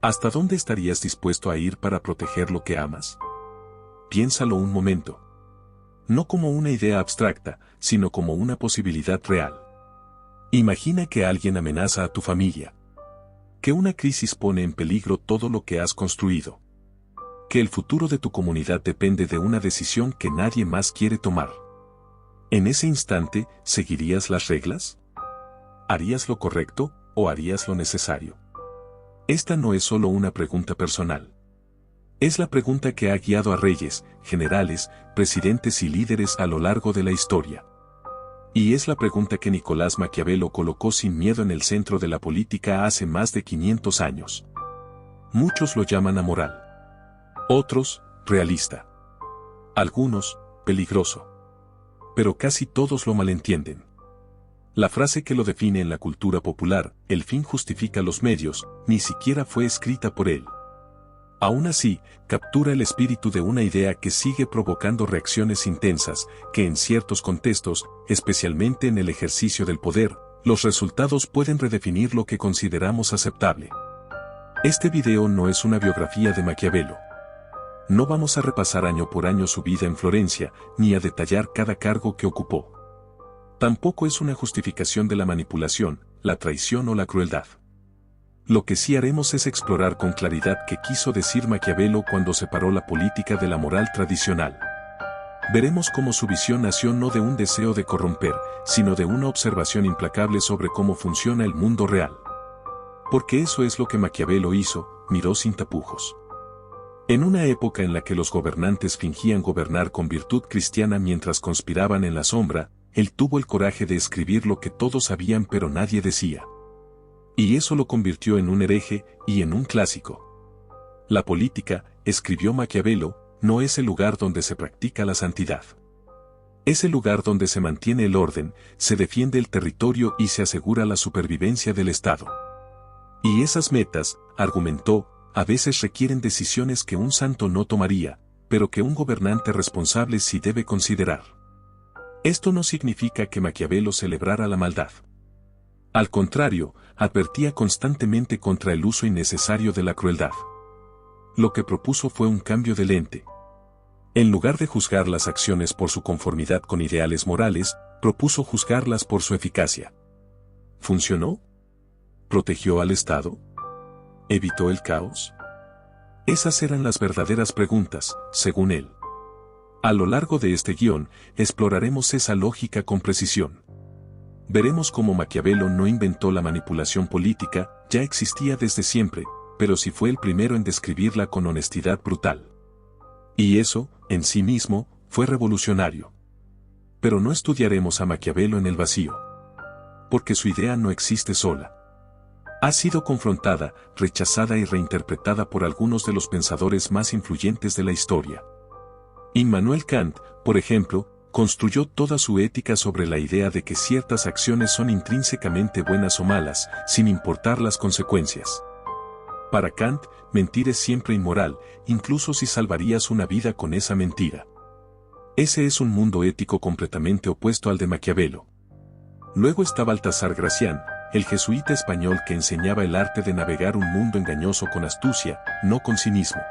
¿Hasta dónde estarías dispuesto a ir para proteger lo que amas? Piénsalo un momento. No como una idea abstracta, sino como una posibilidad real. Imagina que alguien amenaza a tu familia. Que una crisis pone en peligro todo lo que has construido. Que el futuro de tu comunidad depende de una decisión que nadie más quiere tomar. ¿En ese instante, seguirías las reglas? ¿Harías lo correcto o harías lo necesario? Esta no es solo una pregunta personal. Es la pregunta que ha guiado a reyes, generales, presidentes y líderes a lo largo de la historia. Y es la pregunta que Nicolás Maquiavelo colocó sin miedo en el centro de la política hace más de 500 años. Muchos lo llaman amoral. Otros, realista. Algunos, peligroso. Pero casi todos lo malentienden. La frase que lo define en la cultura popular, el fin justifica los medios, ni siquiera fue escrita por él. Aún así, captura el espíritu de una idea que sigue provocando reacciones intensas, que en ciertos contextos, especialmente en el ejercicio del poder, los resultados pueden redefinir lo que consideramos aceptable. Este video no es una biografía de Maquiavelo. No vamos a repasar año por año su vida en Florencia, ni a detallar cada cargo que ocupó. Tampoco es una justificación de la manipulación, la traición o la crueldad. Lo que sí haremos es explorar con claridad qué quiso decir Maquiavelo cuando separó la política de la moral tradicional. Veremos cómo su visión nació no de un deseo de corromper, sino de una observación implacable sobre cómo funciona el mundo real. Porque eso es lo que Maquiavelo hizo, miró sin tapujos. En una época en la que los gobernantes fingían gobernar con virtud cristiana mientras conspiraban en la sombra, él tuvo el coraje de escribir lo que todos sabían pero nadie decía. Y eso lo convirtió en un hereje y en un clásico. La política, escribió Maquiavelo, no es el lugar donde se practica la santidad. Es el lugar donde se mantiene el orden, se defiende el territorio y se asegura la supervivencia del Estado. Y esas metas, argumentó, a veces requieren decisiones que un santo no tomaría, pero que un gobernante responsable sí debe considerar. Esto no significa que Maquiavelo celebrara la maldad. Al contrario, advertía constantemente contra el uso innecesario de la crueldad. Lo que propuso fue un cambio de lente. En lugar de juzgar las acciones por su conformidad con ideales morales, propuso juzgarlas por su eficacia. ¿Funcionó? ¿Protegió al Estado? ¿Evitó el caos? Esas eran las verdaderas preguntas, según él. A lo largo de este guión, exploraremos esa lógica con precisión. Veremos cómo Maquiavelo no inventó la manipulación política, ya existía desde siempre, pero sí fue el primero en describirla con honestidad brutal. Y eso, en sí mismo, fue revolucionario. Pero no estudiaremos a Maquiavelo en el vacío. Porque su idea no existe sola. Ha sido confrontada, rechazada y reinterpretada por algunos de los pensadores más influyentes de la historia. Immanuel Kant, por ejemplo, construyó toda su ética sobre la idea de que ciertas acciones son intrínsecamente buenas o malas, sin importar las consecuencias. Para Kant, mentir es siempre inmoral, incluso si salvarías una vida con esa mentira. Ese es un mundo ético completamente opuesto al de Maquiavelo. Luego está Baltasar Gracián, el jesuita español que enseñaba el arte de navegar un mundo engañoso con astucia, no con cinismo.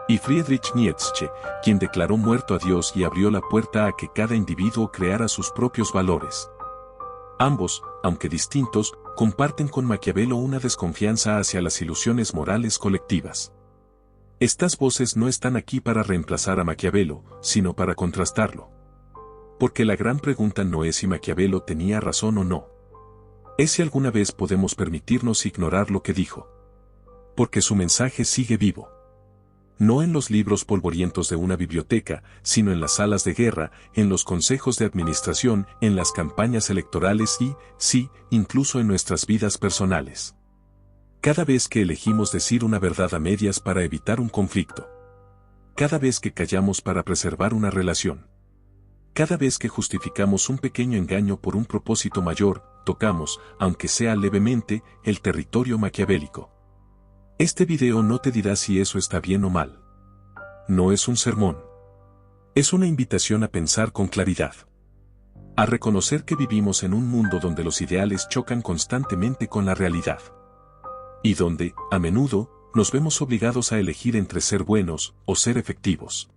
Y Friedrich Nietzsche, quien declaró muerto a Dios y abrió la puerta a que cada individuo creara sus propios valores. Ambos, aunque distintos, comparten con Maquiavelo una desconfianza hacia las ilusiones morales colectivas. Estas voces no están aquí para reemplazar a Maquiavelo, sino para contrastarlo. Porque la gran pregunta no es si Maquiavelo tenía razón o no. Es si alguna vez podemos permitirnos ignorar lo que dijo. Porque su mensaje sigue vivo. No en los libros polvorientos de una biblioteca, sino en las salas de guerra, en los consejos de administración, en las campañas electorales y, sí, incluso en nuestras vidas personales. Cada vez que elegimos decir una verdad a medias para evitar un conflicto. Cada vez que callamos para preservar una relación. Cada vez que justificamos un pequeño engaño por un propósito mayor, tocamos, aunque sea levemente, el territorio maquiavélico. Este video no te dirá si eso está bien o mal. No es un sermón. Es una invitación a pensar con claridad. A reconocer que vivimos en un mundo donde los ideales chocan constantemente con la realidad. Y donde, a menudo, nos vemos obligados a elegir entre ser buenos o ser efectivos.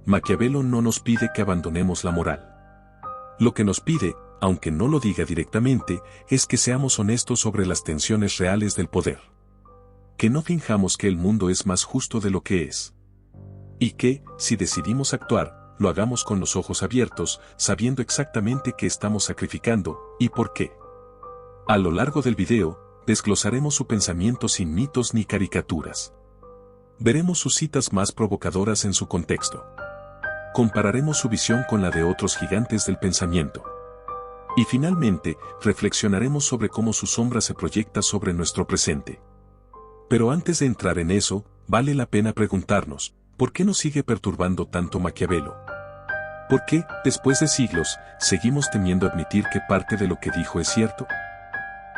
Maquiavelo no nos pide que abandonemos la moral. Lo que nos pide, aunque no lo diga directamente, es que seamos honestos sobre las tensiones reales del poder. Que no finjamos que el mundo es más justo de lo que es. Y que, si decidimos actuar, lo hagamos con los ojos abiertos, sabiendo exactamente qué estamos sacrificando, y por qué. A lo largo del video, desglosaremos su pensamiento sin mitos ni caricaturas. Veremos sus citas más provocadoras en su contexto. Compararemos su visión con la de otros gigantes del pensamiento. Y finalmente, reflexionaremos sobre cómo su sombra se proyecta sobre nuestro presente. Pero antes de entrar en eso, vale la pena preguntarnos, ¿por qué nos sigue perturbando tanto Maquiavelo? ¿Por qué, después de siglos, seguimos temiendo admitir que parte de lo que dijo es cierto?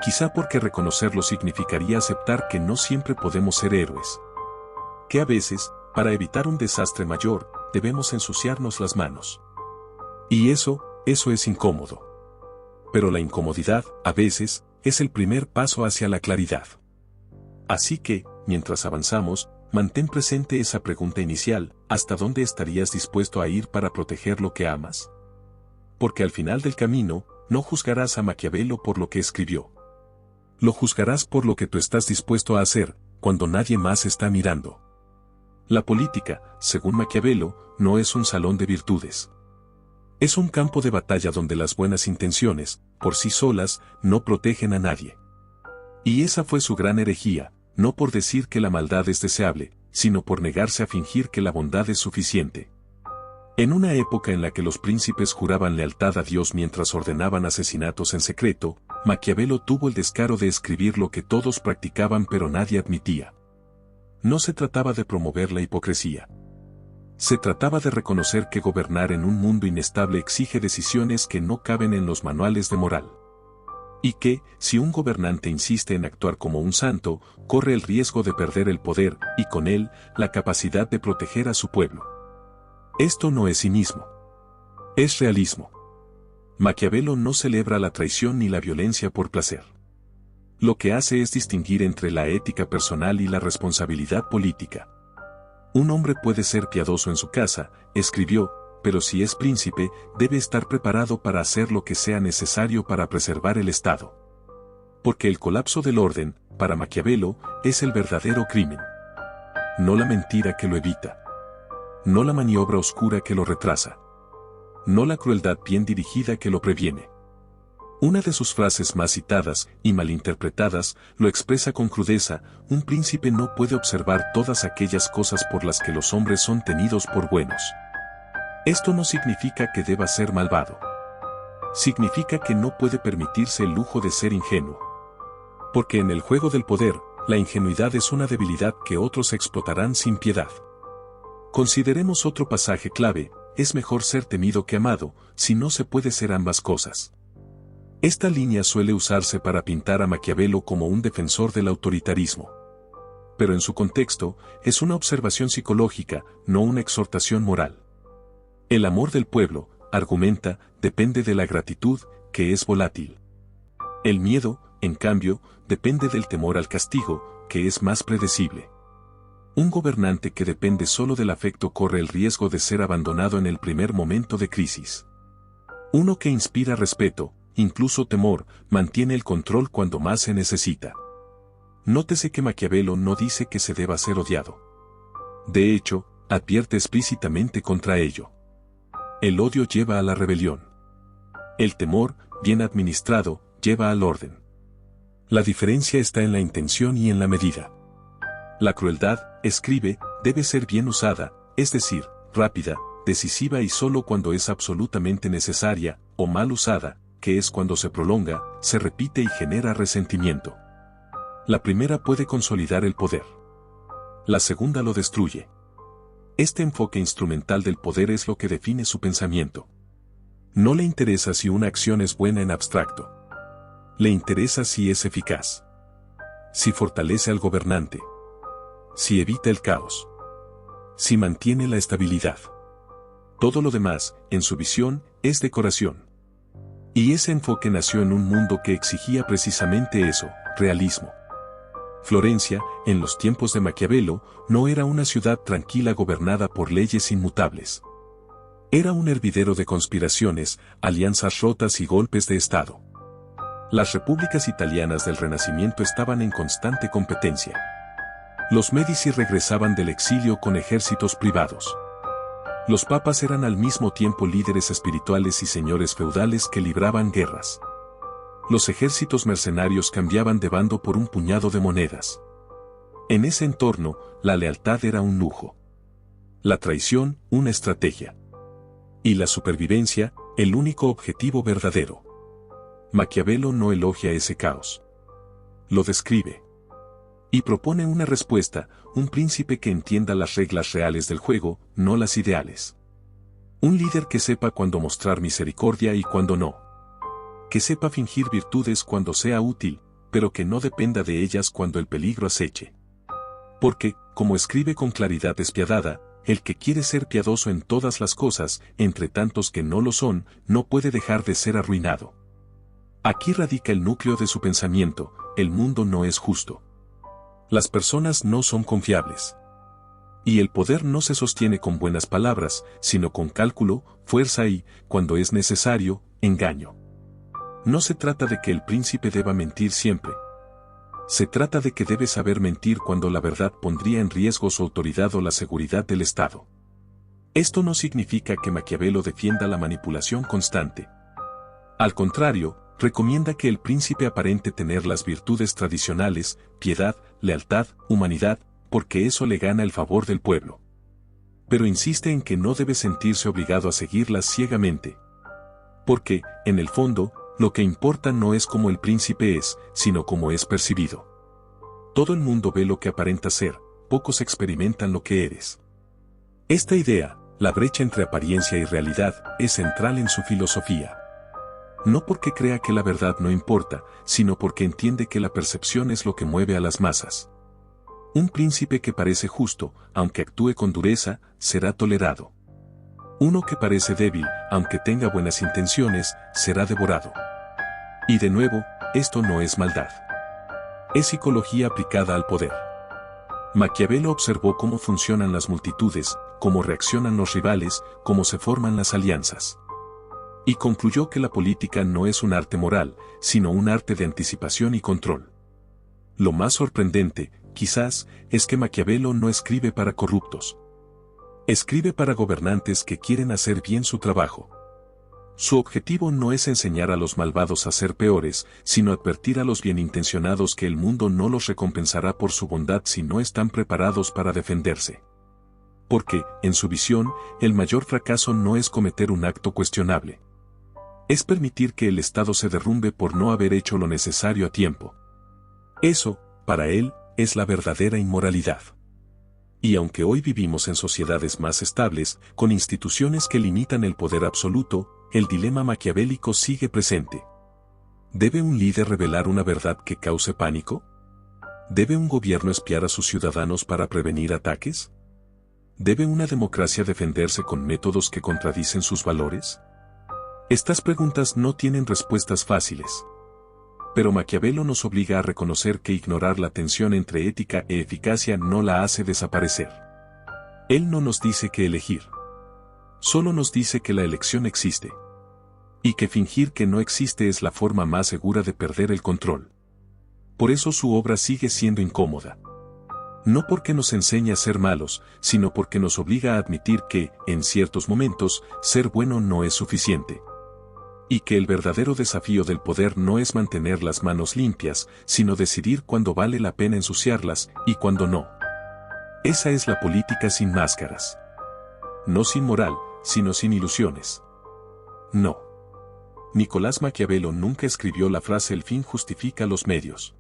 Quizá porque reconocerlo significaría aceptar que no siempre podemos ser héroes. Que a veces, para evitar un desastre mayor, debemos ensuciarnos las manos. Y eso es incómodo. Pero la incomodidad, a veces, es el primer paso hacia la claridad. Así que, mientras avanzamos, mantén presente esa pregunta inicial, ¿hasta dónde estarías dispuesto a ir para proteger lo que amas? Porque al final del camino, no juzgarás a Maquiavelo por lo que escribió. Lo juzgarás por lo que tú estás dispuesto a hacer, cuando nadie más está mirando. La política, según Maquiavelo, no es un salón de virtudes. Es un campo de batalla donde las buenas intenciones, por sí solas, no protegen a nadie. Y esa fue su gran herejía, no por decir que la maldad es deseable, sino por negarse a fingir que la bondad es suficiente. En una época en la que los príncipes juraban lealtad a Dios mientras ordenaban asesinatos en secreto, Maquiavelo tuvo el descaro de escribir lo que todos practicaban pero nadie admitía. No se trataba de promover la hipocresía. Se trataba de reconocer que gobernar en un mundo inestable exige decisiones que no caben en los manuales de moral. Y que, si un gobernante insiste en actuar como un santo, corre el riesgo de perder el poder, y con él, la capacidad de proteger a su pueblo. Esto no es cinismo. Es realismo. Maquiavelo no celebra la traición ni la violencia por placer. Lo que hace es distinguir entre la ética personal y la responsabilidad política. Un hombre puede ser piadoso en su casa, escribió, pero si es príncipe, debe estar preparado para hacer lo que sea necesario para preservar el Estado. Porque el colapso del orden, para Maquiavelo, es el verdadero crimen. No la mentira que lo evita. No la maniobra oscura que lo retrasa. No la crueldad bien dirigida que lo previene. Una de sus frases más citadas y malinterpretadas lo expresa con crudeza: un príncipe no puede observar todas aquellas cosas por las que los hombres son tenidos por buenos. Esto no significa que deba ser malvado. Significa que no puede permitirse el lujo de ser ingenuo. Porque en el juego del poder, la ingenuidad es una debilidad que otros explotarán sin piedad. Consideremos otro pasaje clave: es mejor ser temido que amado, si no se puede ser ambas cosas. Esta línea suele usarse para pintar a Maquiavelo como un defensor del autoritarismo. Pero en su contexto, es una observación psicológica, no una exhortación moral. El amor del pueblo, argumenta, depende de la gratitud, que es volátil. El miedo, en cambio, depende del temor al castigo, que es más predecible. Un gobernante que depende solo del afecto corre el riesgo de ser abandonado en el primer momento de crisis. Uno que inspira respeto, incluso temor, mantiene el control cuando más se necesita. Nótese que Maquiavelo no dice que se deba ser odiado. De hecho, advierte explícitamente contra ello. El odio lleva a la rebelión. El temor, bien administrado, lleva al orden. La diferencia está en la intención y en la medida. La crueldad, escribe, debe ser bien usada, es decir, rápida, decisiva y solo cuando es absolutamente necesaria, o mal usada, que es cuando se prolonga, se repite y genera resentimiento. La primera puede consolidar el poder. La segunda lo destruye. Este enfoque instrumental del poder es lo que define su pensamiento. No le interesa si una acción es buena en abstracto. Le interesa si es eficaz. Si fortalece al gobernante. Si evita el caos. Si mantiene la estabilidad. Todo lo demás, en su visión, es decoración. Y ese enfoque nació en un mundo que exigía precisamente eso, realismo. Florencia, en los tiempos de Maquiavelo, no era una ciudad tranquila gobernada por leyes inmutables. Era un hervidero de conspiraciones, alianzas rotas y golpes de Estado. Las repúblicas italianas del Renacimiento estaban en constante competencia. Los Médici regresaban del exilio con ejércitos privados. Los papas eran al mismo tiempo líderes espirituales y señores feudales que libraban guerras. Los ejércitos mercenarios cambiaban de bando por un puñado de monedas. En ese entorno, la lealtad era un lujo. La traición, una estrategia. Y la supervivencia, el único objetivo verdadero. Maquiavelo no elogia ese caos. Lo describe. Y propone una respuesta, un príncipe que entienda las reglas reales del juego, no las ideales. Un líder que sepa cuándo mostrar misericordia y cuándo no. Que sepa fingir virtudes cuando sea útil, pero que no dependa de ellas cuando el peligro aceche. Porque, como escribe con claridad despiadada, el que quiere ser piadoso en todas las cosas, entre tantos que no lo son, no puede dejar de ser arruinado. Aquí radica el núcleo de su pensamiento: el mundo no es justo. Las personas no son confiables. Y el poder no se sostiene con buenas palabras, sino con cálculo, fuerza y, cuando es necesario, engaño. No se trata de que el príncipe deba mentir siempre. Se trata de que debe saber mentir cuando la verdad pondría en riesgo su autoridad o la seguridad del Estado. Esto no significa que Maquiavelo defienda la manipulación constante. Al contrario, recomienda que el príncipe aparente tener las virtudes tradicionales, piedad, lealtad, humanidad, porque eso le gana el favor del pueblo. Pero insiste en que no debe sentirse obligado a seguirlas ciegamente. Porque, en el fondo, lo que importa no es cómo el príncipe es, sino cómo es percibido. Todo el mundo ve lo que aparenta ser, pocos experimentan lo que eres. Esta idea, la brecha entre apariencia y realidad, es central en su filosofía. No porque crea que la verdad no importa, sino porque entiende que la percepción es lo que mueve a las masas. Un príncipe que parece justo, aunque actúe con dureza, será tolerado. Uno que parece débil, aunque tenga buenas intenciones, será devorado. Y de nuevo, esto no es maldad. Es psicología aplicada al poder. Maquiavelo observó cómo funcionan las multitudes, cómo reaccionan los rivales, cómo se forman las alianzas. Y concluyó que la política no es un arte moral, sino un arte de anticipación y control. Lo más sorprendente, quizás, es que Maquiavelo no escribe para corruptos. Escribe para gobernantes que quieren hacer bien su trabajo. Su objetivo no es enseñar a los malvados a ser peores, sino advertir a los bienintencionados que el mundo no los recompensará por su bondad si no están preparados para defenderse. Porque, en su visión, el mayor fracaso no es cometer un acto cuestionable. Es permitir que el Estado se derrumbe por no haber hecho lo necesario a tiempo. Eso, para él, es la verdadera inmoralidad. Y aunque hoy vivimos en sociedades más estables, con instituciones que limitan el poder absoluto, el dilema maquiavélico sigue presente. ¿Debe un líder revelar una verdad que cause pánico? ¿Debe un gobierno espiar a sus ciudadanos para prevenir ataques? ¿Debe una democracia defenderse con métodos que contradicen sus valores? Estas preguntas no tienen respuestas fáciles. Pero Maquiavelo nos obliga a reconocer que ignorar la tensión entre ética e eficacia no la hace desaparecer. Él no nos dice qué elegir. Solo nos dice que la elección existe. Y que fingir que no existe es la forma más segura de perder el control. Por eso su obra sigue siendo incómoda. No porque nos enseñe a ser malos, sino porque nos obliga a admitir que, en ciertos momentos, ser bueno no es suficiente. Y que el verdadero desafío del poder no es mantener las manos limpias, sino decidir cuándo vale la pena ensuciarlas y cuándo no. Esa es la política sin máscaras. No sin moral, sino sin ilusiones. No. Nicolás Maquiavelo nunca escribió la frase "el fin justifica los medios".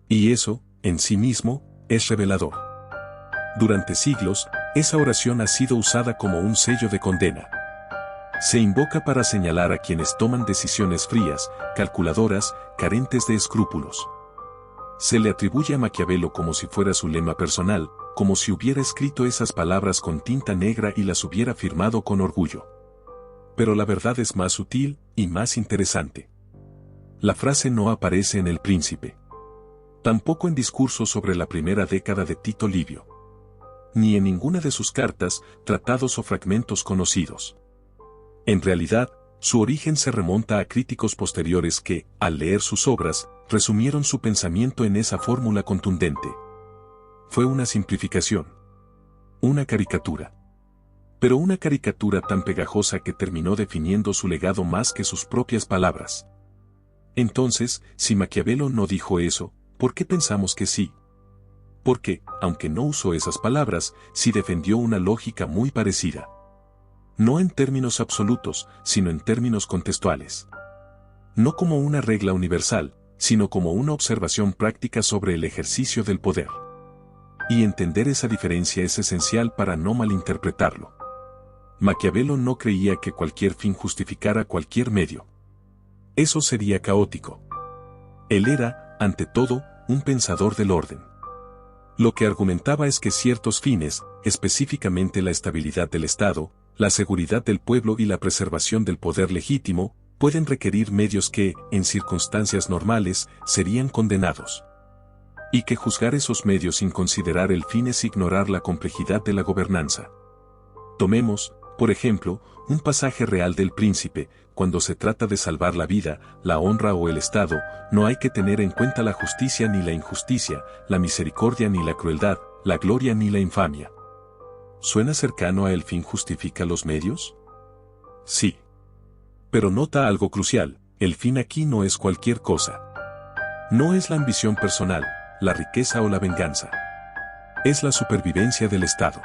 Y eso, en sí mismo, es revelador. Durante siglos, esa oración ha sido usada como un sello de condena. Se invoca para señalar a quienes toman decisiones frías, calculadoras, carentes de escrúpulos. Se le atribuye a Maquiavelo como si fuera su lema personal, como si hubiera escrito esas palabras con tinta negra y las hubiera firmado con orgullo. Pero la verdad es más sutil y más interesante. La frase no aparece en El Príncipe. Tampoco en discursos sobre la primera década de Tito Livio. Ni en ninguna de sus cartas, tratados o fragmentos conocidos. En realidad, su origen se remonta a críticos posteriores que, al leer sus obras, resumieron su pensamiento en esa fórmula contundente. Fue una simplificación. Una caricatura. Pero una caricatura tan pegajosa que terminó definiendo su legado más que sus propias palabras. Entonces, si Maquiavelo no dijo eso, ¿por qué pensamos que sí? Porque, aunque no usó esas palabras, sí defendió una lógica muy parecida. No en términos absolutos, sino en términos contextuales. No como una regla universal, sino como una observación práctica sobre el ejercicio del poder. Y entender esa diferencia es esencial para no malinterpretarlo. Maquiavelo no creía que cualquier fin justificara cualquier medio. Eso sería caótico. Él era, ante todo, un pensador del orden. Lo que argumentaba es que ciertos fines, específicamente la estabilidad del Estado, la seguridad del pueblo y la preservación del poder legítimo, pueden requerir medios que, en circunstancias normales, serían condenados. Y que juzgar esos medios sin considerar el fin es ignorar la complejidad de la gobernanza. Tomemos, por ejemplo, un pasaje real del Príncipe: cuando se trata de salvar la vida, la honra o el Estado, no hay que tener en cuenta la justicia ni la injusticia, la misericordia ni la crueldad, la gloria ni la infamia. ¿Suena cercano a el fin justifica los medios? Sí. Pero nota algo crucial: el fin aquí no es cualquier cosa. No es la ambición personal, la riqueza o la venganza. Es la supervivencia del Estado.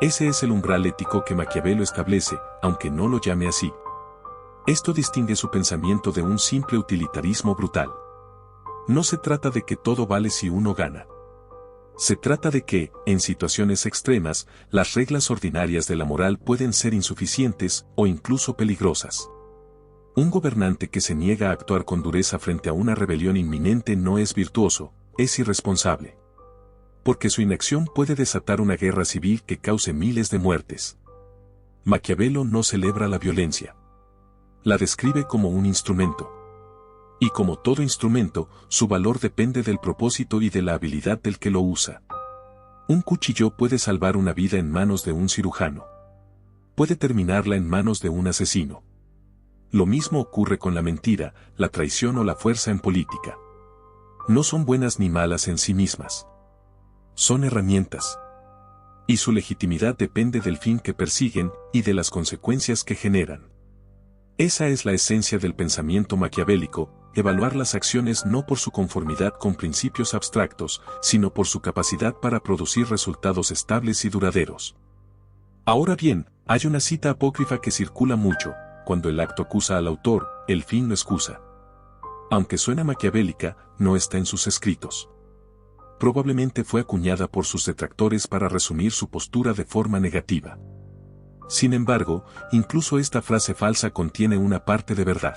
Ese es el umbral ético que Maquiavelo establece, aunque no lo llame así. Esto distingue su pensamiento de un simple utilitarismo brutal. No se trata de que todo vale si uno gana. Se trata de que, en situaciones extremas, las reglas ordinarias de la moral pueden ser insuficientes o incluso peligrosas. Un gobernante que se niega a actuar con dureza frente a una rebelión inminente no es virtuoso, es irresponsable. Porque su inacción puede desatar una guerra civil que cause miles de muertes. Maquiavelo no celebra la violencia. La describe como un instrumento. Y como todo instrumento, su valor depende del propósito y de la habilidad del que lo usa. Un cuchillo puede salvar una vida en manos de un cirujano. Puede terminarla en manos de un asesino. Lo mismo ocurre con la mentira, la traición o la fuerza en política. No son buenas ni malas en sí mismas. Son herramientas. Y su legitimidad depende del fin que persiguen y de las consecuencias que generan. Esa es la esencia del pensamiento maquiavélico: evaluar las acciones no por su conformidad con principios abstractos, sino por su capacidad para producir resultados estables y duraderos. Ahora bien, hay una cita apócrifa que circula mucho: cuando el acto acusa al autor, el fin lo excusa. Aunque suena maquiavélica, no está en sus escritos. Probablemente fue acuñada por sus detractores para resumir su postura de forma negativa. Sin embargo, incluso esta frase falsa contiene una parte de verdad.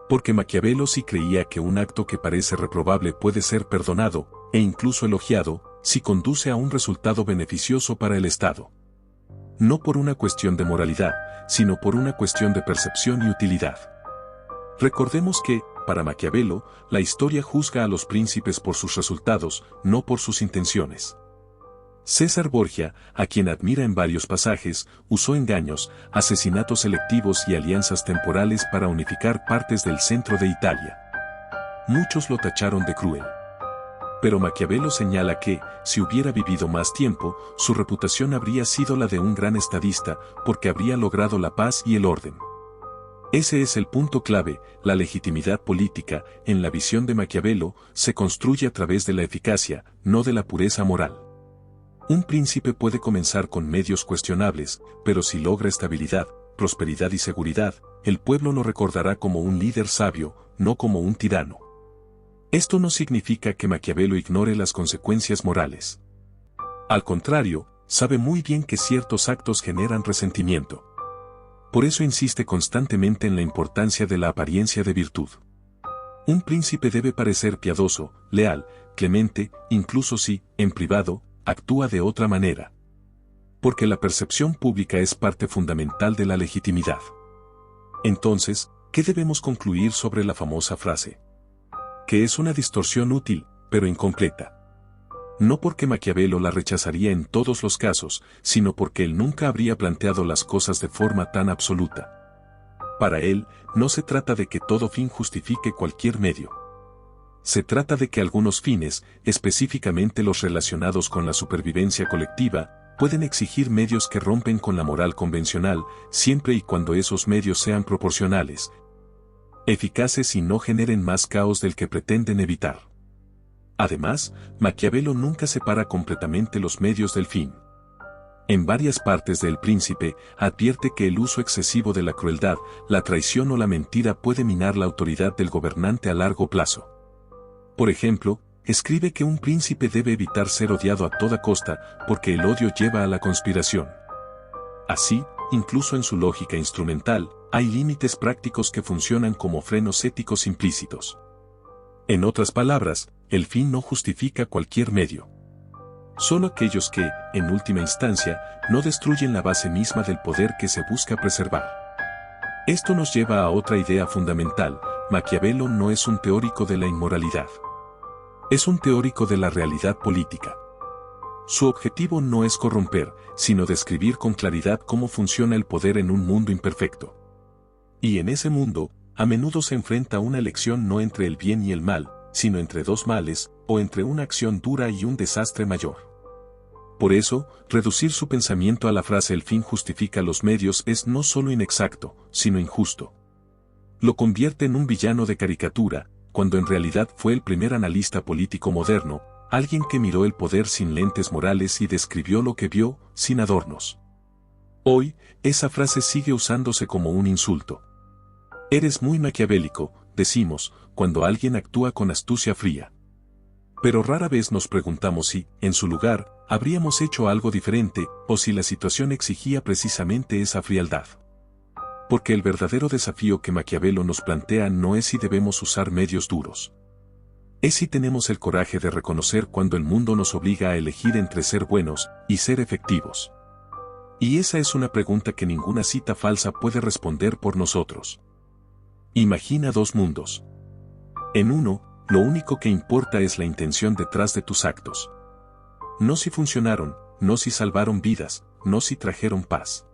Porque Maquiavelo sí creía que un acto que parece reprobable puede ser perdonado, e incluso elogiado, si conduce a un resultado beneficioso para el Estado. No por una cuestión de moralidad, sino por una cuestión de percepción y utilidad. Recordemos que, para Maquiavelo, la historia juzga a los príncipes por sus resultados, no por sus intenciones. César Borgia, a quien admira en varios pasajes, usó engaños, asesinatos selectivos y alianzas temporales para unificar partes del centro de Italia. Muchos lo tacharon de cruel. Pero Maquiavelo señala que, si hubiera vivido más tiempo, su reputación habría sido la de un gran estadista, porque habría logrado la paz y el orden. Ese es el punto clave: la legitimidad política, en la visión de Maquiavelo, se construye a través de la eficacia, no de la pureza moral. Un príncipe puede comenzar con medios cuestionables, pero si logra estabilidad, prosperidad y seguridad, el pueblo lo recordará como un líder sabio, no como un tirano. Esto no significa que Maquiavelo ignore las consecuencias morales. Al contrario, sabe muy bien que ciertos actos generan resentimiento. Por eso insiste constantemente en la importancia de la apariencia de virtud. Un príncipe debe parecer piadoso, leal, clemente, incluso si, en privado, actúa de otra manera. Porque la percepción pública es parte fundamental de la legitimidad. Entonces, ¿qué debemos concluir sobre la famosa frase? que es una distorsión útil, pero incompleta. No porque Maquiavelo la rechazaría en todos los casos, sino porque él nunca habría planteado las cosas de forma tan absoluta. Para él, no se trata de que todo fin justifique cualquier medio. Se trata de que algunos fines, específicamente los relacionados con la supervivencia colectiva, pueden exigir medios que rompen con la moral convencional, siempre y cuando esos medios sean proporcionales, eficaces y no generen más caos del que pretenden evitar. Además, Maquiavelo nunca separa completamente los medios del fin. En varias partes de El Príncipe, advierte que el uso excesivo de la crueldad, la traición o la mentira puede minar la autoridad del gobernante a largo plazo. Por ejemplo, escribe que un príncipe debe evitar ser odiado a toda costa, porque el odio lleva a la conspiración. Así, incluso en su lógica instrumental, hay límites prácticos que funcionan como frenos éticos implícitos. En otras palabras, el fin no justifica cualquier medio. Solo aquellos que, en última instancia, no destruyen la base misma del poder que se busca preservar. Esto nos lleva a otra idea fundamental: Maquiavelo no es un teórico de la inmoralidad. Es un teórico de la realidad política. Su objetivo no es corromper, sino describir con claridad cómo funciona el poder en un mundo imperfecto. Y en ese mundo, a menudo se enfrenta una elección no entre el bien y el mal, sino entre dos males, o entre una acción dura y un desastre mayor. Por eso, reducir su pensamiento a la frase "el fin justifica los medios" es no solo inexacto, sino injusto. Lo convierte en un villano de caricatura, cuando en realidad fue el primer analista político moderno, alguien que miró el poder sin lentes morales y describió lo que vio, sin adornos. Hoy, esa frase sigue usándose como un insulto. Eres muy maquiavélico, decimos, cuando alguien actúa con astucia fría. Pero rara vez nos preguntamos si, en su lugar, habríamos hecho algo diferente, o si la situación exigía precisamente esa frialdad. Porque el verdadero desafío que Maquiavelo nos plantea no es si debemos usar medios duros. Es si tenemos el coraje de reconocer cuando el mundo nos obliga a elegir entre ser buenos y ser efectivos. Y esa es una pregunta que ninguna cita falsa puede responder por nosotros. Imagina dos mundos. En uno, lo único que importa es la intención detrás de tus actos. No si funcionaron, no si salvaron vidas, no si trajeron paz.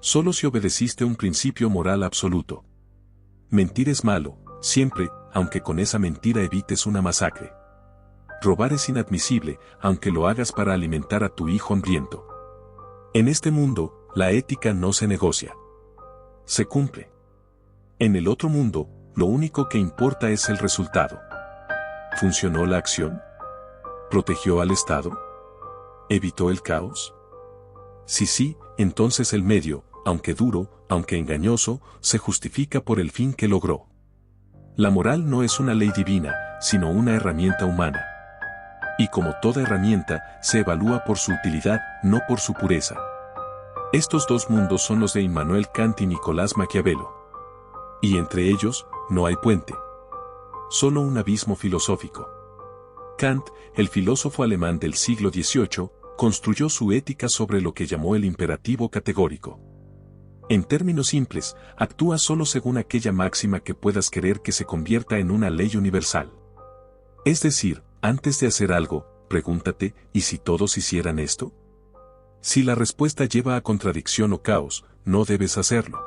Solo si obedeciste un principio moral absoluto. Mentir es malo, siempre, aunque con esa mentira evites una masacre. Robar es inadmisible, aunque lo hagas para alimentar a tu hijo hambriento. En este mundo, la ética no se negocia. Se cumple. En el otro mundo, lo único que importa es el resultado. ¿Funcionó la acción? ¿Protegió al Estado? ¿Evitó el caos? Si sí, entonces el medio, aunque duro, aunque engañoso, se justifica por el fin que logró. La moral no es una ley divina, sino una herramienta humana. Y como toda herramienta, se evalúa por su utilidad, no por su pureza. Estos dos mundos son los de Immanuel Kant y Nicolás Maquiavelo. Y entre ellos, no hay puente. Solo un abismo filosófico. Kant, el filósofo alemán del siglo XVIII, construyó su ética sobre lo que llamó el imperativo categórico. En términos simples, actúa solo según aquella máxima que puedas querer que se convierta en una ley universal. Es decir, antes de hacer algo, pregúntate, ¿y si todos hicieran esto? Si la respuesta lleva a contradicción o caos, no debes hacerlo.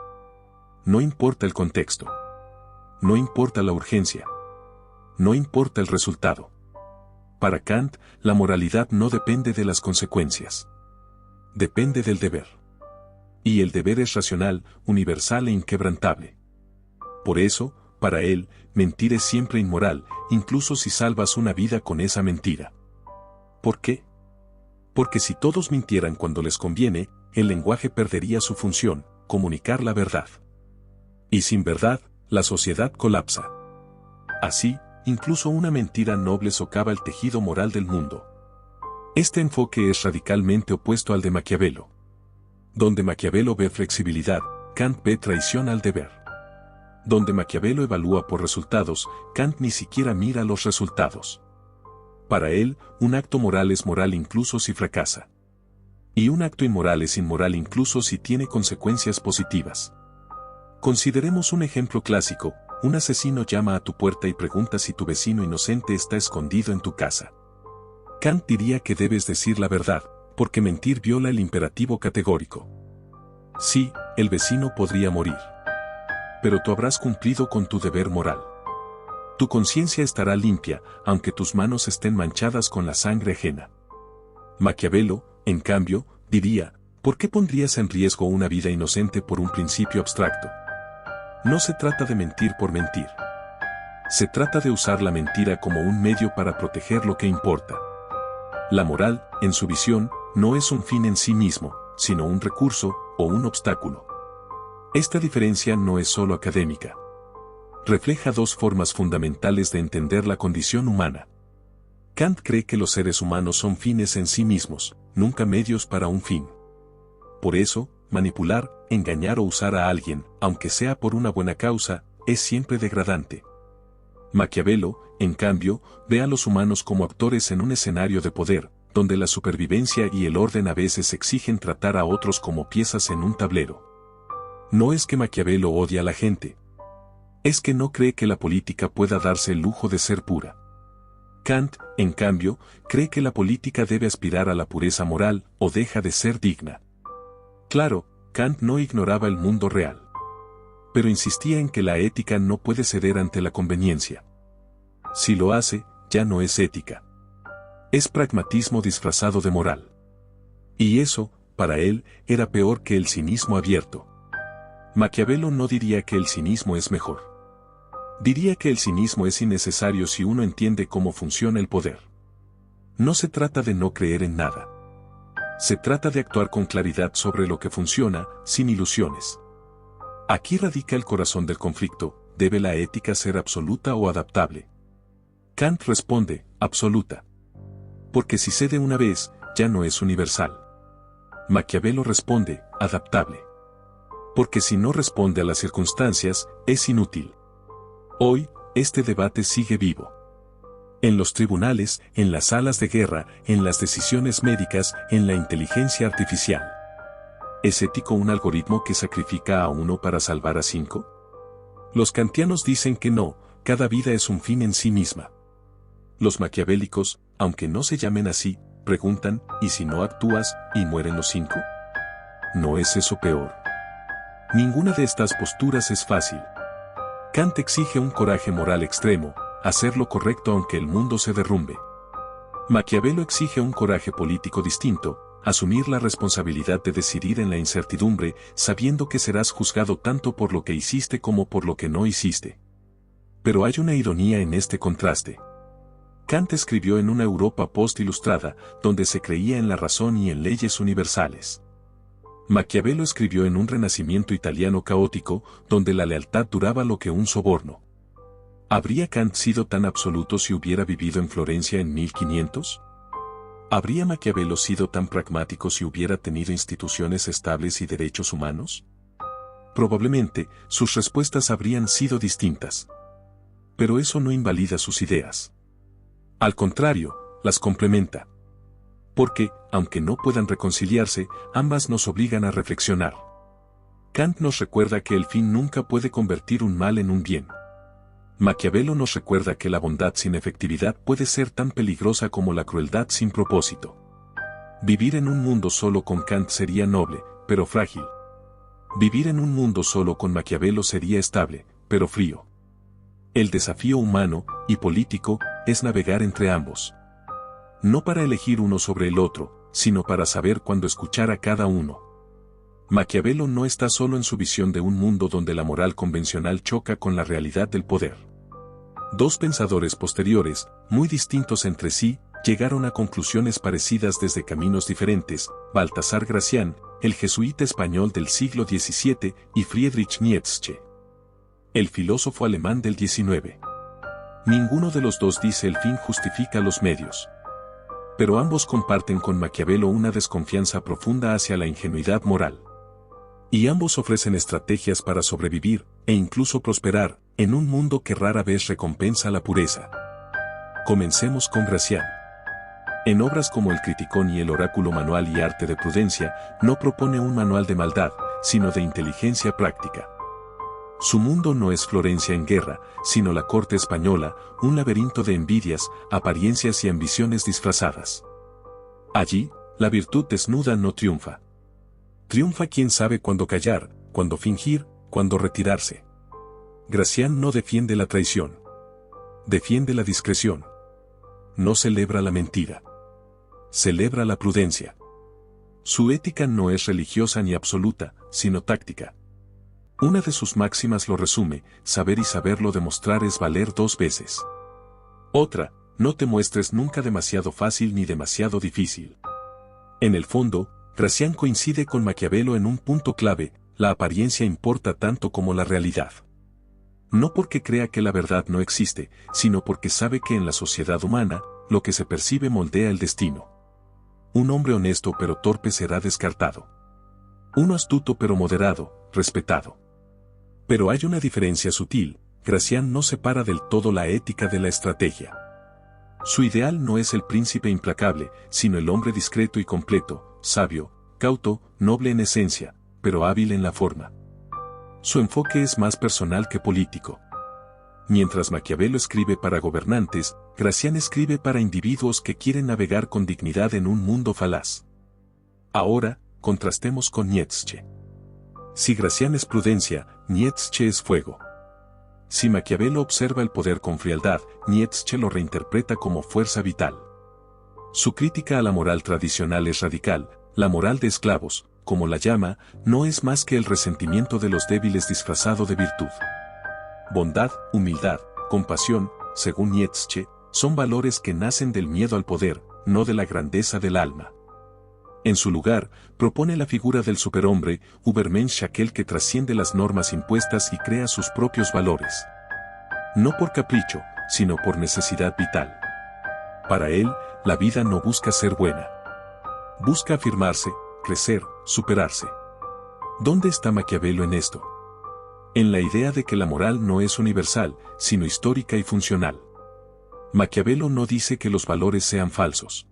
No importa el contexto. No importa la urgencia. No importa el resultado. Para Kant, la moralidad no depende de las consecuencias. Depende del deber. Y el deber es racional, universal e inquebrantable. Por eso, para él, mentir es siempre inmoral, incluso si salvas una vida con esa mentira. ¿Por qué? Porque si todos mintieran cuando les conviene, el lenguaje perdería su función, comunicar la verdad. Y sin verdad, la sociedad colapsa. Así, incluso una mentira noble socava el tejido moral del mundo. Este enfoque es radicalmente opuesto al de Maquiavelo. Donde Maquiavelo ve flexibilidad, Kant ve traición al deber. Donde Maquiavelo evalúa por resultados, Kant ni siquiera mira los resultados. Para él, un acto moral es moral incluso si fracasa. Y un acto inmoral es inmoral incluso si tiene consecuencias positivas. Consideremos un ejemplo clásico: Un asesino llama a tu puerta y pregunta si tu vecino inocente está escondido en tu casa. Kant diría que debes decir la verdad, porque mentir viola el imperativo categórico. Sí, el vecino podría morir. Pero tú habrás cumplido con tu deber moral. Tu conciencia estará limpia, aunque tus manos estén manchadas con la sangre ajena. Maquiavelo, en cambio, diría, ¿por qué pondrías en riesgo una vida inocente por un principio abstracto? No se trata de mentir por mentir. Se trata de usar la mentira como un medio para proteger lo que importa. La moral, en su visión, no es un fin en sí mismo, sino un recurso o un obstáculo. Esta diferencia no es solo académica. Refleja dos formas fundamentales de entender la condición humana. Kant cree que los seres humanos son fines en sí mismos, nunca medios para un fin. Por eso, manipular, engañar o usar a alguien, aunque sea por una buena causa, es siempre degradante. Maquiavelo, en cambio, ve a los humanos como actores en un escenario de poder, donde la supervivencia y el orden a veces exigen tratar a otros como piezas en un tablero. No es que Maquiavelo odie a la gente. Es que no cree que la política pueda darse el lujo de ser pura. Kant, en cambio, cree que la política debe aspirar a la pureza moral o deja de ser digna. Claro, Kant no ignoraba el mundo real. Pero insistía en que la ética no puede ceder ante la conveniencia. Si lo hace, ya no es ética. Es pragmatismo disfrazado de moral. Y eso, para él, era peor que el cinismo abierto. Maquiavelo no diría que el cinismo es mejor. Diría que el cinismo es innecesario si uno entiende cómo funciona el poder. No se trata de no creer en nada. Se trata de actuar con claridad sobre lo que funciona, sin ilusiones. Aquí radica el corazón del conflicto: ¿debe la ética ser absoluta o adaptable? Kant responde, absoluta. Porque si cede una vez, ya no es universal. Maquiavelo responde, adaptable. Porque si no responde a las circunstancias, es inútil. Hoy, este debate sigue vivo. En los tribunales, en las salas de guerra, en las decisiones médicas, en la inteligencia artificial. ¿Es ético un algoritmo que sacrifica a uno para salvar a 5? Los kantianos dicen que no, cada vida es un fin en sí misma. Los maquiavélicos, aunque no se llamen así, preguntan, ¿y si no actúas, y mueren los 5? ¿No es eso peor? Ninguna de estas posturas es fácil. Kant exige un coraje moral extremo, hacer lo correcto aunque el mundo se derrumbe. Maquiavelo exige un coraje político distinto, asumir la responsabilidad de decidir en la incertidumbre, sabiendo que serás juzgado tanto por lo que hiciste como por lo que no hiciste. Pero hay una ironía en este contraste. Kant escribió en una Europa post-ilustrada, donde se creía en la razón y en leyes universales. Maquiavelo escribió en un Renacimiento italiano caótico, donde la lealtad duraba lo que un soborno. ¿Habría Kant sido tan absoluto si hubiera vivido en Florencia en 1500? ¿Habría Maquiavelo sido tan pragmático si hubiera tenido instituciones estables y derechos humanos? Probablemente, sus respuestas habrían sido distintas. Pero eso no invalida sus ideas. Al contrario, las complementa. Porque, aunque no puedan reconciliarse, ambas nos obligan a reflexionar. Kant nos recuerda que el fin nunca puede convertir un mal en un bien. Maquiavelo nos recuerda que la bondad sin efectividad puede ser tan peligrosa como la crueldad sin propósito. Vivir en un mundo solo con Kant sería noble, pero frágil. Vivir en un mundo solo con Maquiavelo sería estable, pero frío. El desafío humano y político es navegar entre ambos. No para elegir uno sobre el otro, sino para saber cuándo escuchar a cada uno. Maquiavelo no está solo en su visión de un mundo donde la moral convencional choca con la realidad del poder. Dos pensadores posteriores, muy distintos entre sí, llegaron a conclusiones parecidas desde caminos diferentes: Baltasar Gracián, el jesuita español del siglo XVII, y Friedrich Nietzsche, el filósofo alemán del XIX. Ninguno de los dos dice el fin justifica los medios. Pero ambos comparten con Maquiavelo una desconfianza profunda hacia la ingenuidad moral. Y ambos ofrecen estrategias para sobrevivir, e incluso prosperar, en un mundo que rara vez recompensa la pureza. Comencemos con Gracián. En obras como El Criticón y El Oráculo Manual y Arte de Prudencia, no propone un manual de maldad, sino de inteligencia práctica. Su mundo no es Florencia en guerra, sino la corte española, un laberinto de envidias, apariencias y ambiciones disfrazadas. Allí, la virtud desnuda no triunfa. Triunfa quien sabe cuándo callar, cuándo fingir, cuándo retirarse. Gracián no defiende la traición. Defiende la discreción. No celebra la mentira. Celebra la prudencia. Su ética no es religiosa ni absoluta, sino táctica. Una de sus máximas lo resume: saber y saberlo demostrar es valer dos veces. Otra: no te muestres nunca demasiado fácil ni demasiado difícil. En el fondo, Gracián coincide con Maquiavelo en un punto clave: la apariencia importa tanto como la realidad. No porque crea que la verdad no existe, sino porque sabe que en la sociedad humana, lo que se percibe moldea el destino. Un hombre honesto pero torpe será descartado. Uno astuto pero moderado, respetado. Pero hay una diferencia sutil: Gracián no separa del todo la ética de la estrategia. Su ideal no es el príncipe implacable, sino el hombre discreto y completo, sabio, cauto, noble en esencia, pero hábil en la forma. Su enfoque es más personal que político. Mientras Maquiavelo escribe para gobernantes, Gracián escribe para individuos que quieren navegar con dignidad en un mundo falaz. Ahora, contrastemos con Nietzsche. Si Gracián es prudencia, Nietzsche es fuego. Si Maquiavelo observa el poder con frialdad, Nietzsche lo reinterpreta como fuerza vital. Su crítica a la moral tradicional es radical: la moral de esclavos, como la llama, no es más que el resentimiento de los débiles disfrazado de virtud. Bondad, humildad, compasión, según Nietzsche, son valores que nacen del miedo al poder, no de la grandeza del alma. En su lugar, propone la figura del superhombre, Übermensch, aquel que trasciende las normas impuestas y crea sus propios valores. No por capricho, sino por necesidad vital. Para él, la vida no busca ser buena. Busca afirmarse, crecer, superarse. ¿Dónde está Maquiavelo en esto? En la idea de que la moral no es universal, sino histórica y funcional. Maquiavelo no dice que los valores sean falsos.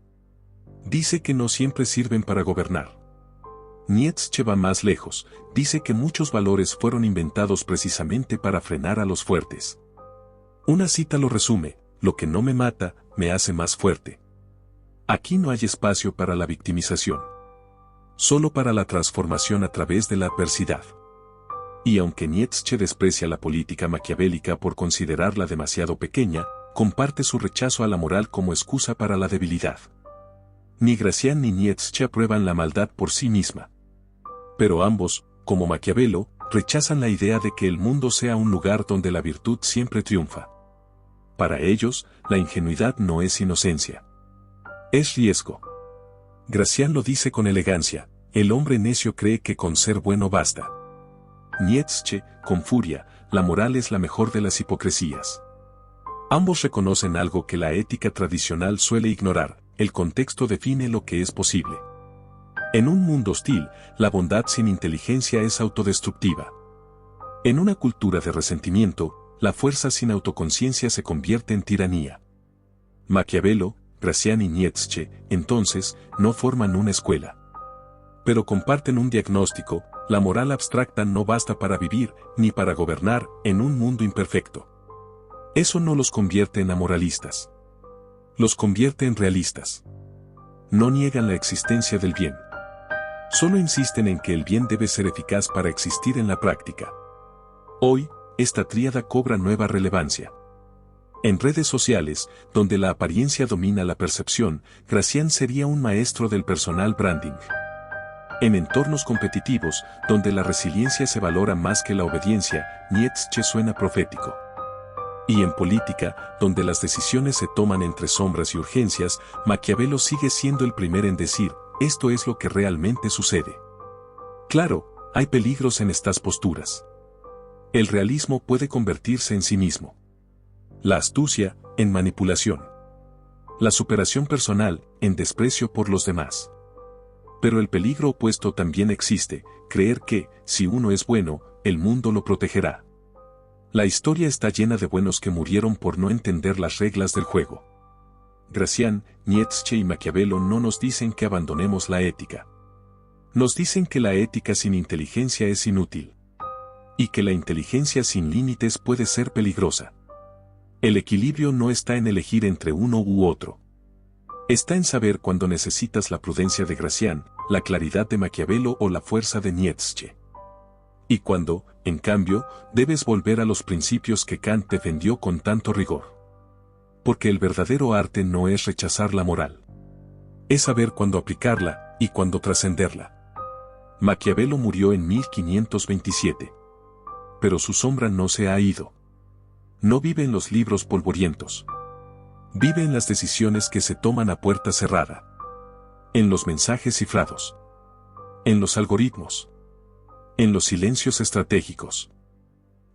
Dice que no siempre sirven para gobernar. Nietzsche va más lejos: dice que muchos valores fueron inventados precisamente para frenar a los fuertes. Una cita lo resume: lo que no me mata, me hace más fuerte. Aquí no hay espacio para la victimización. Solo para la transformación a través de la adversidad. Y aunque Nietzsche desprecia la política maquiavélica por considerarla demasiado pequeña, comparte su rechazo a la moral como excusa para la debilidad. Ni Gracián ni Nietzsche aprueban la maldad por sí misma. Pero ambos, como Maquiavelo, rechazan la idea de que el mundo sea un lugar donde la virtud siempre triunfa. Para ellos, la ingenuidad no es inocencia. Es riesgo. Gracián lo dice con elegancia: el hombre necio cree que con ser bueno basta. Nietzsche, con furia: la moral es la mejor de las hipocresías. Ambos reconocen algo que la ética tradicional suele ignorar: el contexto define lo que es posible. En un mundo hostil, la bondad sin inteligencia es autodestructiva. En una cultura de resentimiento, la fuerza sin autoconciencia se convierte en tiranía. Maquiavelo, Gracián y Nietzsche, entonces, no forman una escuela. Pero comparten un diagnóstico: la moral abstracta no basta para vivir, ni para gobernar, en un mundo imperfecto. Eso no los convierte en amoralistas. Los convierte en realistas. No niegan la existencia del bien. Solo insisten en que el bien debe ser eficaz para existir en la práctica. Hoy, esta tríada cobra nueva relevancia. En redes sociales, donde la apariencia domina la percepción, Gracián sería un maestro del personal branding. En entornos competitivos, donde la resiliencia se valora más que la obediencia, Nietzsche suena profético. Y en política, donde las decisiones se toman entre sombras y urgencias, Maquiavelo sigue siendo el primero en decir: esto es lo que realmente sucede. Claro, hay peligros en estas posturas. El realismo puede convertirse en sí mismo. La astucia, en manipulación. La superación personal, en desprecio por los demás. Pero el peligro opuesto también existe: creer que, si uno es bueno, el mundo lo protegerá. La historia está llena de buenos que murieron por no entender las reglas del juego. Gracián, Nietzsche y Maquiavelo no nos dicen que abandonemos la ética. Nos dicen que la ética sin inteligencia es inútil. Y que la inteligencia sin límites puede ser peligrosa. El equilibrio no está en elegir entre uno u otro. Está en saber cuándo necesitas la prudencia de Gracián, la claridad de Maquiavelo o la fuerza de Nietzsche. Y cuando, en cambio, debes volver a los principios que Kant defendió con tanto rigor. Porque el verdadero arte no es rechazar la moral. Es saber cuándo aplicarla y cuándo trascenderla. Maquiavelo murió en 1527. Pero su sombra no se ha ido. No vive en los libros polvorientos. Vive en las decisiones que se toman a puerta cerrada. En los mensajes cifrados. En los algoritmos. En los silencios estratégicos.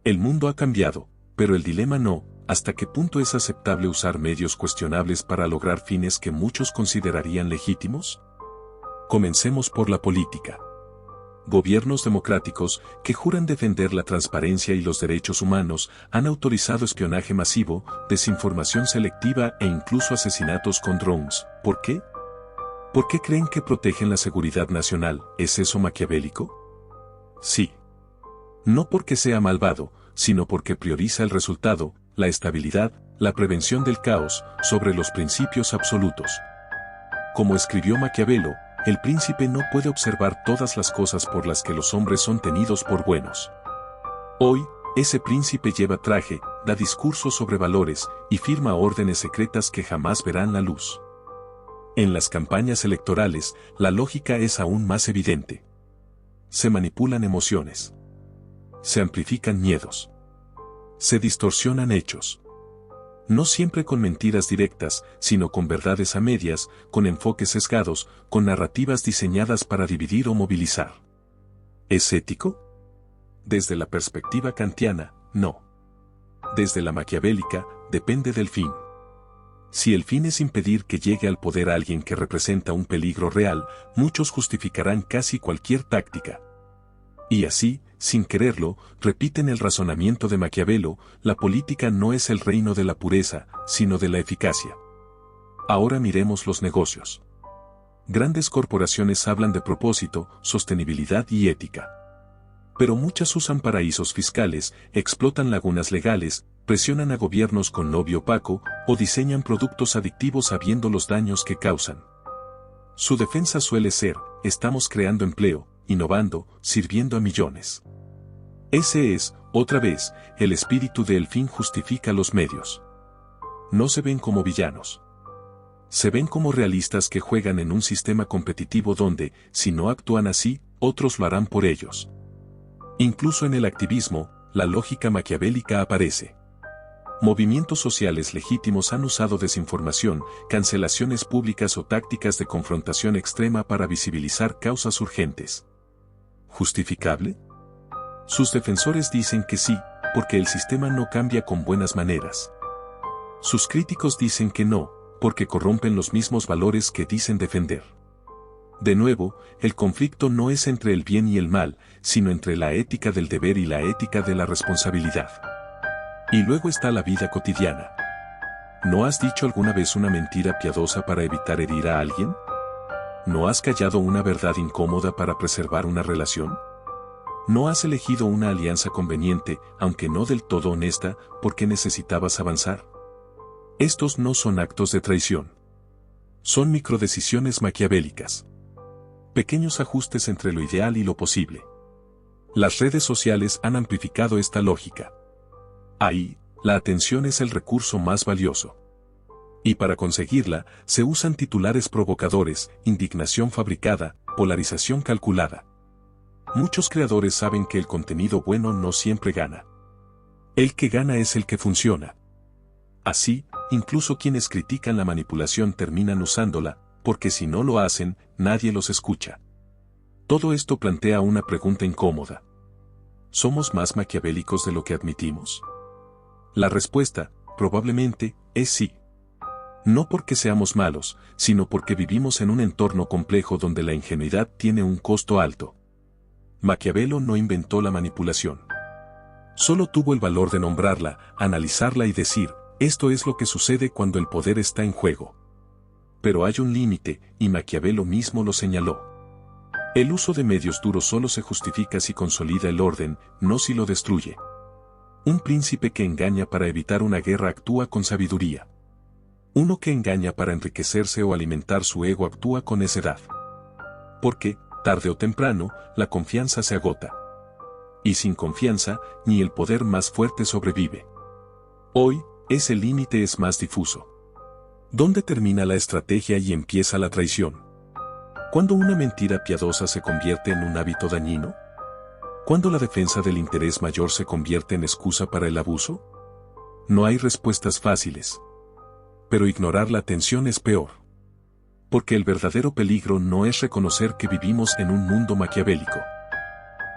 El mundo ha cambiado, pero el dilema no. ¿Hasta qué punto es aceptable usar medios cuestionables para lograr fines que muchos considerarían legítimos? Comencemos por la política. Gobiernos democráticos, que juran defender la transparencia y los derechos humanos, han autorizado espionaje masivo, desinformación selectiva e incluso asesinatos con drones. ¿Por qué? ¿Por qué creen que protegen la seguridad nacional? ¿Es eso maquiavélico? Sí. No porque sea malvado, sino porque prioriza el resultado, la estabilidad, la prevención del caos, sobre los principios absolutos. Como escribió Maquiavelo, el príncipe no puede observar todas las cosas por las que los hombres son tenidos por buenos. Hoy, ese príncipe lleva traje, da discursos sobre valores, y firma órdenes secretas que jamás verán la luz. En las campañas electorales, la lógica es aún más evidente. Se manipulan emociones. Se amplifican miedos. Se distorsionan hechos. No siempre con mentiras directas, sino con verdades a medias, con enfoques sesgados, con narrativas diseñadas para dividir o movilizar. ¿Es ético? Desde la perspectiva kantiana, no. Desde la maquiavélica, depende del fin. Si el fin es impedir que llegue al poder alguien que representa un peligro real, muchos justificarán casi cualquier táctica. Y así, sin quererlo, repiten el razonamiento de Maquiavelo: la política no es el reino de la pureza, sino de la eficacia. Ahora miremos los negocios. Grandes corporaciones hablan de propósito, sostenibilidad y ética. Pero muchas usan paraísos fiscales, explotan lagunas legales, presionan a gobiernos con lobby opaco, o diseñan productos adictivos sabiendo los daños que causan. Su defensa suele ser: estamos creando empleo, innovando, sirviendo a millones. Ese es, otra vez, el espíritu de el fin justifica los medios. No se ven como villanos. Se ven como realistas que juegan en un sistema competitivo donde, si no actúan así, otros lo harán por ellos. Incluso en el activismo, la lógica maquiavélica aparece. Movimientos sociales legítimos han usado desinformación, cancelaciones públicas o tácticas de confrontación extrema para visibilizar causas urgentes. ¿Justificable? Sus defensores dicen que sí, porque el sistema no cambia con buenas maneras. Sus críticos dicen que no, porque corrompen los mismos valores que dicen defender. De nuevo, el conflicto no es entre el bien y el mal, sino entre la ética del deber y la ética de la responsabilidad. Y luego está la vida cotidiana. ¿No has dicho alguna vez una mentira piadosa para evitar herir a alguien? ¿No has callado una verdad incómoda para preservar una relación? ¿No has elegido una alianza conveniente, aunque no del todo honesta, porque necesitabas avanzar? Estos no son actos de traición. Son microdecisiones maquiavélicas. Pequeños ajustes entre lo ideal y lo posible. Las redes sociales han amplificado esta lógica. Ahí, la atención es el recurso más valioso. Y para conseguirla, se usan titulares provocadores, indignación fabricada, polarización calculada. Muchos creadores saben que el contenido bueno no siempre gana. El que gana es el que funciona. Así, incluso quienes critican la manipulación terminan usándola, porque si no lo hacen, nadie los escucha. Todo esto plantea una pregunta incómoda. ¿Somos más maquiavélicos de lo que admitimos? La respuesta, probablemente, es sí. No porque seamos malos, sino porque vivimos en un entorno complejo donde la ingenuidad tiene un costo alto. Maquiavelo no inventó la manipulación. Solo tuvo el valor de nombrarla, analizarla y decir: esto es lo que sucede cuando el poder está en juego. Pero hay un límite, y Maquiavelo mismo lo señaló. El uso de medios duros solo se justifica si consolida el orden, no si lo destruye. Un príncipe que engaña para evitar una guerra actúa con sabiduría. Uno que engaña para enriquecerse o alimentar su ego actúa con necedad. Porque, tarde o temprano, la confianza se agota. Y sin confianza, ni el poder más fuerte sobrevive. Hoy, ese límite es más difuso. ¿Dónde termina la estrategia y empieza la traición? ¿Cuándo una mentira piadosa se convierte en un hábito dañino? ¿Cuándo la defensa del interés mayor se convierte en excusa para el abuso? No hay respuestas fáciles. Pero ignorar la tensión es peor. Porque el verdadero peligro no es reconocer que vivimos en un mundo maquiavélico.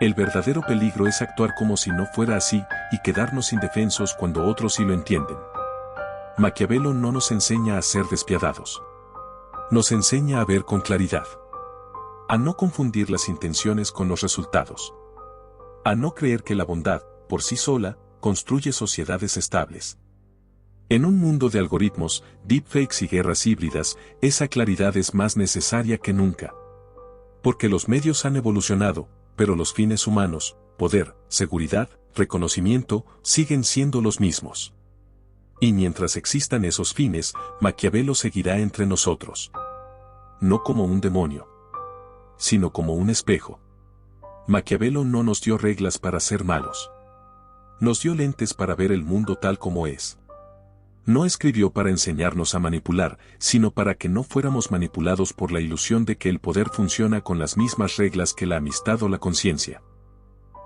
El verdadero peligro es actuar como si no fuera así y quedarnos indefensos cuando otros sí lo entienden. Maquiavelo no nos enseña a ser despiadados. Nos enseña a ver con claridad. A no confundir las intenciones con los resultados. A no creer que la bondad, por sí sola, construye sociedades estables. En un mundo de algoritmos, deepfakes y guerras híbridas, esa claridad es más necesaria que nunca. Porque los medios han evolucionado, pero los fines humanos, poder, seguridad, reconocimiento, siguen siendo los mismos. Y mientras existan esos fines, Maquiavelo seguirá entre nosotros. No como un demonio, sino como un espejo. Maquiavelo no nos dio reglas para ser malos. Nos dio lentes para ver el mundo tal como es. No escribió para enseñarnos a manipular, sino para que no fuéramos manipulados por la ilusión de que el poder funciona con las mismas reglas que la amistad o la conciencia.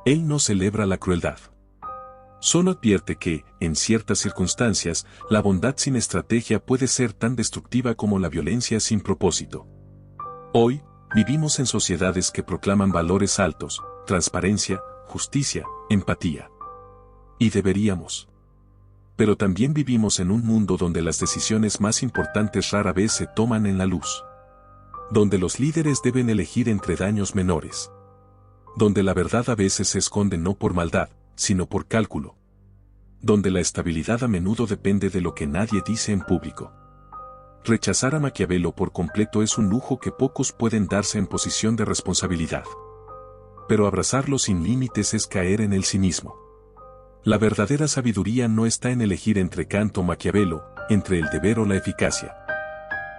Él no celebra la crueldad. Solo advierte que, en ciertas circunstancias, la bondad sin estrategia puede ser tan destructiva como la violencia sin propósito. Hoy, vivimos en sociedades que proclaman valores altos, transparencia, justicia, empatía. Y deberíamos. Pero también vivimos en un mundo donde las decisiones más importantes rara vez se toman en la luz. Donde los líderes deben elegir entre daños menores. Donde la verdad a veces se esconde no por maldad, sino por cálculo. Donde la estabilidad a menudo depende de lo que nadie dice en público. Rechazar a Maquiavelo por completo es un lujo que pocos pueden darse en posición de responsabilidad. Pero abrazarlo sin límites es caer en el cinismo. La verdadera sabiduría no está en elegir entre Kant o Maquiavelo, entre el deber o la eficacia.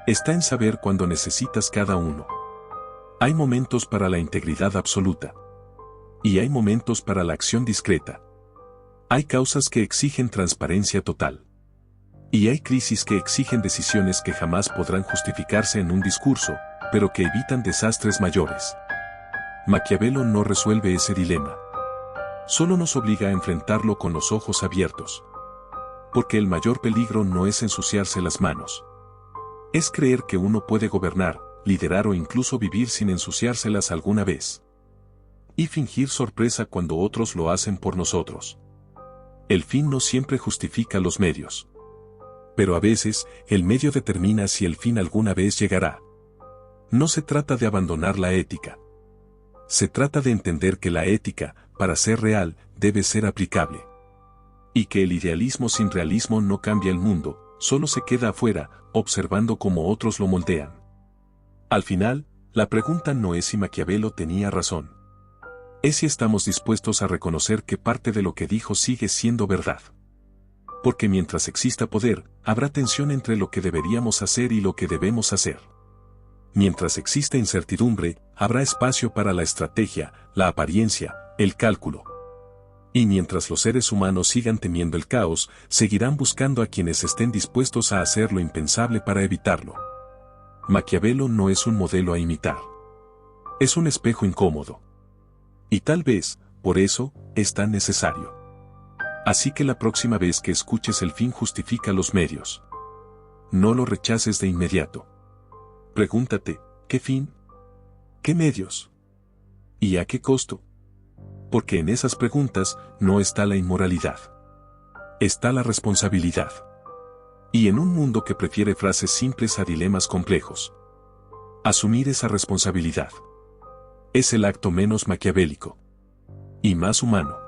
Está en saber cuándo necesitas cada uno. Hay momentos para la integridad absoluta. Y hay momentos para la acción discreta. Hay causas que exigen transparencia total. Y hay crisis que exigen decisiones que jamás podrán justificarse en un discurso, pero que evitan desastres mayores. Maquiavelo no resuelve ese dilema. Solo nos obliga a enfrentarlo con los ojos abiertos. Porque el mayor peligro no es ensuciarse las manos. Es creer que uno puede gobernar, liderar o incluso vivir sin ensuciárselas alguna vez. Y fingir sorpresa cuando otros lo hacen por nosotros. El fin no siempre justifica los medios. Pero a veces, el medio determina si el fin alguna vez llegará. No se trata de abandonar la ética. Se trata de entender que la ética, para ser real, debe ser aplicable. Y que el idealismo sin realismo no cambia el mundo, solo se queda afuera, observando cómo otros lo moldean. Al final, la pregunta no es si Maquiavelo tenía razón. Es si estamos dispuestos a reconocer que parte de lo que dijo sigue siendo verdad. Porque mientras exista poder, habrá tensión entre lo que deberíamos hacer y lo que debemos hacer. Mientras exista incertidumbre, habrá espacio para la estrategia, la apariencia, el cálculo. Y mientras los seres humanos sigan temiendo el caos, seguirán buscando a quienes estén dispuestos a hacer lo impensable para evitarlo. Maquiavelo no es un modelo a imitar. Es un espejo incómodo. Y tal vez, por eso, es tan necesario. Así que la próxima vez que escuches el fin justifica los medios. No lo rechaces de inmediato. Pregúntate, ¿qué fin? ¿Qué medios? ¿Y a qué costo? Porque en esas preguntas no está la inmoralidad. Está la responsabilidad. Y en un mundo que prefiere frases simples a dilemas complejos, asumir esa responsabilidad es el acto menos maquiavélico y más humano.